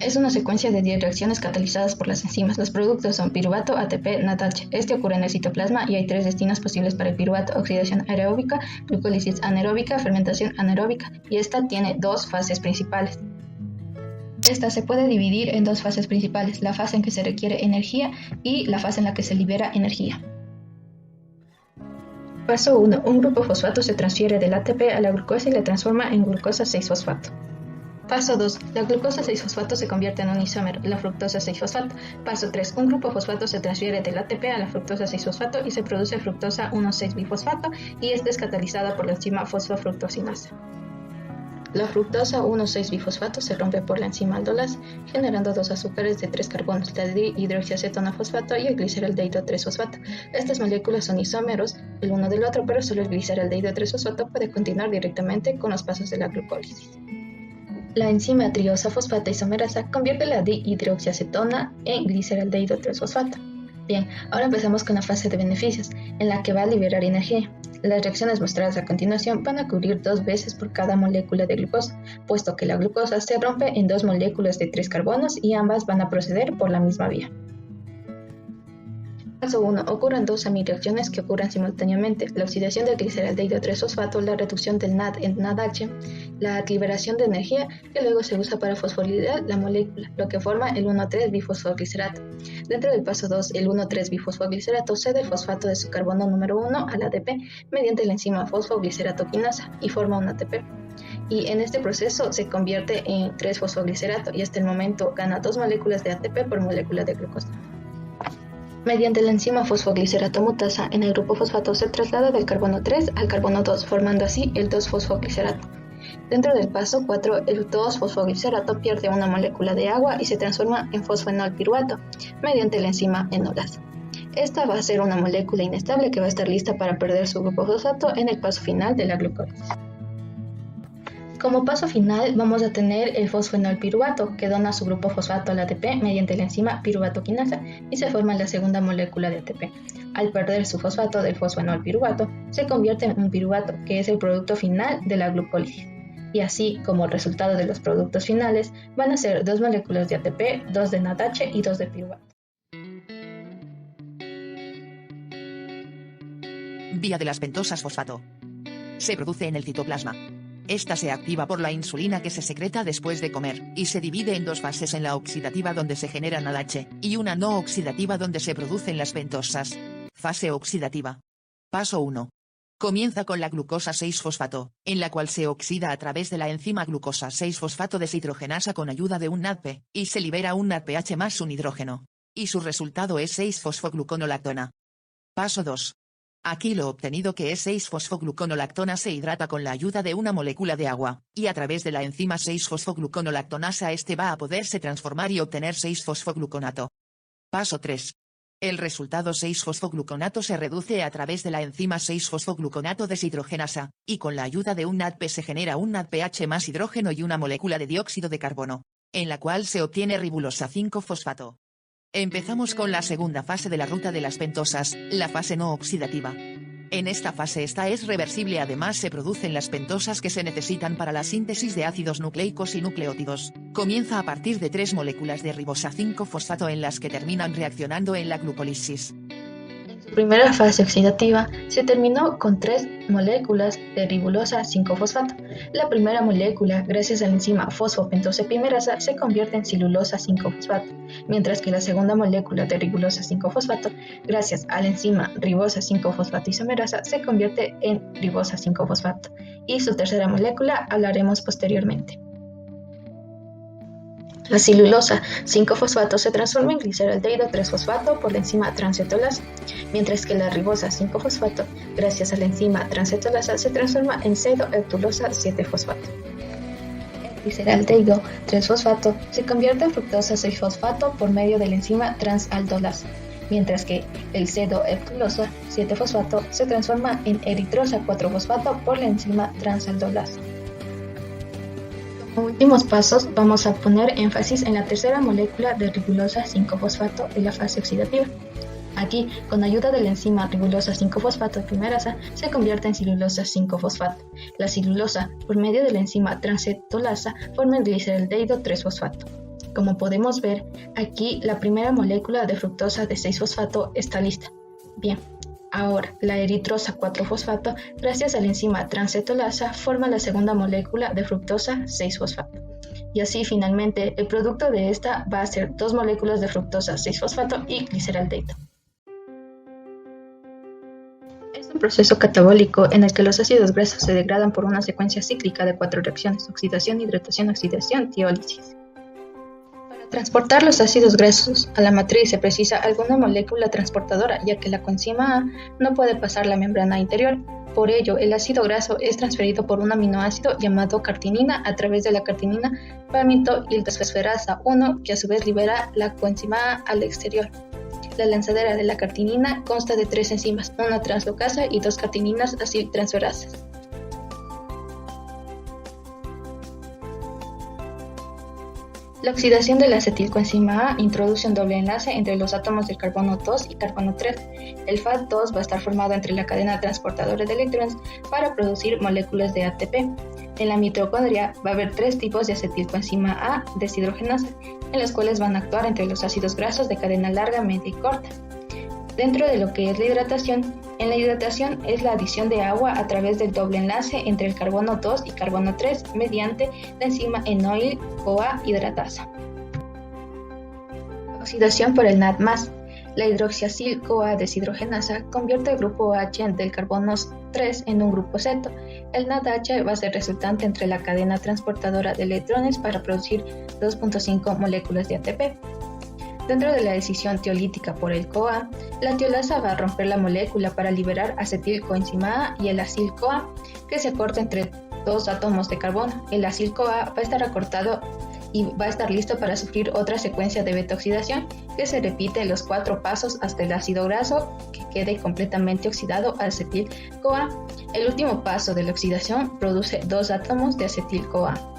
es una secuencia de 10 reacciones catalizadas por las enzimas. Los productos son piruvato, ATP, NADH. Este ocurre en el citoplasma y hay 3 destinos posibles para el piruvato: oxidación aeróbica, glucólisis anaeróbica, fermentación anaeróbica, y esta tiene 2 fases principales. Esta se puede dividir en 2 fases principales: la fase en que se requiere energía y la fase en la que se libera energía. Paso 1. Un grupo fosfato se transfiere del ATP a la glucosa y la transforma en glucosa 6-fosfato. Paso 2. La glucosa 6-fosfato se convierte en un isómero, la fructosa 6-fosfato. Paso 3. Un grupo fosfato se transfiere del ATP a la fructosa 6-fosfato y se produce fructosa 1,6-bifosfato, y esta es catalizada por la enzima fosfofructosinasa. La fructosa 1,6-bifosfato se rompe por la enzima aldolasa, generando 2 azúcares de 3 carbonos, la dihidroxiacetona-fosfato y el gliceraldehído 3-fosfato. Estas moléculas son isómeros el uno del otro, pero solo el gliceraldehído 3-fosfato puede continuar directamente con los pasos de la glucólisis. La enzima triosa fosfata isomerasa convierte la dihidroxiacetona en gliceraldehído 3-fosfato. Bien, ahora empezamos con la fase de beneficios, en la que va a liberar energía. Las reacciones mostradas a continuación van a ocurrir 2 veces por cada molécula de glucosa, puesto que la glucosa se rompe en 2 moléculas de 3 carbonos y ambas van a proceder por la misma vía. Paso 1. Ocurren 2 amireacciones que ocurren simultáneamente: la oxidación del gliceraldehído 3-fosfato, la reducción del NAD en NADH, la liberación de energía que luego se usa para fosforilar la molécula, lo que forma el 1,3-bifosfoglicerato. Dentro del paso 2, el 1,3-bifosfoglicerato cede el fosfato de su carbono número 1 al ADP mediante la enzima fosfoglicerato-quinasa y forma un ATP. Y en este proceso se convierte en 3-fosfoglicerato y hasta el momento gana 2 moléculas de ATP por molécula de glucosa. Mediante la enzima fosfoglicerato mutasa, en el grupo fosfato se traslada del carbono 3 al carbono 2, formando así el 2-fosfoglicerato. Dentro del paso 4, el 2-fosfoglicerato pierde una molécula de agua y se transforma en fosfenolpiruvato mediante la enzima enolasa. Esta va a ser una molécula inestable que va a estar lista para perder su grupo fosfato en el paso final de la glucólisis. Como paso final vamos a tener el fosfenolpiruvato, que dona su grupo fosfato al ATP mediante la enzima piruvatoquinasa y se forma la segunda molécula de ATP. Al perder su fosfato del fosfenolpiruvato, se convierte en un piruvato, que es el producto final de la glucólisis. Y así, como resultado de los productos finales, van a ser 2 moléculas de ATP, 2 de NADH y 2 de piruvato. Vía de las pentosas fosfato. Se produce en el citoplasma. Esta se activa por la insulina que se secreta después de comer, y se divide en 2 fases: en la oxidativa donde se genera NADH, y una no oxidativa donde se producen las pentosas. Fase oxidativa. Paso 1. Comienza con la glucosa 6-fosfato, en la cual se oxida a través de la enzima glucosa 6-fosfato deshidrogenasa con ayuda de un NADP, y se libera un NADPH más un hidrógeno. Y su resultado es 6-fosfogluconolactona. Paso 2. Aquí lo obtenido, que es 6-fosfogluconolactona, se hidrata con la ayuda de una molécula de agua, y a través de la enzima 6-fosfogluconolactonasa este va a poderse transformar y obtener 6-fosfogluconato. Paso 3. El resultado 6-fosfogluconato se reduce a través de la enzima 6-fosfogluconato deshidrogenasa, y con la ayuda de un NADP se genera un NADPH más hidrógeno y una molécula de dióxido de carbono, en la cual se obtiene ribulosa 5-fosfato. Empezamos con la segunda fase de la ruta de las pentosas, la fase no oxidativa. En esta fase esta es reversible, además se producen las pentosas que se necesitan para la síntesis de ácidos nucleicos y nucleótidos. Comienza a partir de 3 moléculas de ribosa 5-fosfato en las que terminan reaccionando en la glucólisis. Primera fase oxidativa se terminó con 3 moléculas de ribulosa 5-fosfato. La primera molécula, gracias a la enzima fosfopentosepimerasa, se convierte en silulosa 5-fosfato, mientras que la segunda molécula de ribulosa 5-fosfato, gracias a la enzima ribosa 5-fosfato isomerasa, se convierte en ribosa 5-fosfato, y su tercera molécula hablaremos posteriormente. La silulosa 5-fosfato se transforma en gliceraldehído 3-fosfato por la enzima transcetolasa, mientras que la ribosa 5-fosfato, gracias a la enzima transcetolasa, se transforma en pseudoheptulosa 7-fosfato. El gliceraldehído 3-fosfato se convierte en fructosa 6-fosfato por medio de la enzima transaldolasa, mientras que el pseudoheptulosa 7-fosfato se transforma en eritrosa 4-fosfato por la enzima transaldolasa. Como últimos pasos vamos a poner énfasis en la tercera molécula de ribulosa 5-fosfato de la fase oxidativa. Aquí, con ayuda de la enzima ribulosa 5-fosfato epimerasa, se convierte en silulosa 5-fosfato. La silulosa, por medio de la enzima transcetolasa, forma el gliceraldehído 3-fosfato. Como podemos ver, aquí la primera molécula de fructosa de 6-fosfato está lista. Bien, ahora la eritrosa 4-fosfato, gracias a la enzima transcetolasa, forma la segunda molécula de fructosa 6-fosfato. Y así finalmente el producto de esta va a ser 2 moléculas de fructosa 6-fosfato y gliceraldehído. Es un proceso catabólico en el que los ácidos grasos se degradan por una secuencia cíclica de 4 reacciones: oxidación, hidratación, oxidación, tiólisis. Para transportar los ácidos grasos a la matriz se precisa alguna molécula transportadora, ya que la coenzima A no puede pasar la membrana interior. Por ello, el ácido graso es transferido por un aminoácido llamado cartinina a través de la cartinina palmitoildesfosferasa 1, que a su vez libera la coenzima A al exterior. La lanzadera de la cartinina consta de 3 enzimas, una translocasa y 2 cartininas aciltransferasas. La oxidación de la acetilcoenzima A introduce un doble enlace entre los átomos del carbono 2 y carbono 3. El FAT2 va a estar formado entre la cadena transportadora de electrones para producir moléculas de ATP. En la mitocondria va a haber 3 tipos de acetilcoenzima A deshidrogenasa, en los cuales van a actuar entre los ácidos grasos de cadena larga, media y corta. Dentro de lo que es la hidratación, en la hidratación es la adición de agua a través del doble enlace entre el carbono 2 y carbono 3 mediante la enzima enoil-CoA hidratasa. Oxidación por el NAD+. La hidroxiacil-CoA deshidrogenasa convierte el grupo H del carbono 3 en un grupo ceto. El NADH va a ser resultante entre la cadena transportadora de electrones para producir 2.5 moléculas de ATP. Dentro de la decisión tiolítica por el CoA, la tiolasa va a romper la molécula para liberar acetilcoenzima A y el acil-CoA, que se corta entre 2 átomos de carbono. El acil-CoA va a estar acortado y va a estar listo para sufrir otra secuencia de beta-oxidación que se repite en los 4 pasos hasta el ácido graso que quede completamente oxidado a acetil-CoA. El último paso de la oxidación produce 2 átomos de acetil-CoA.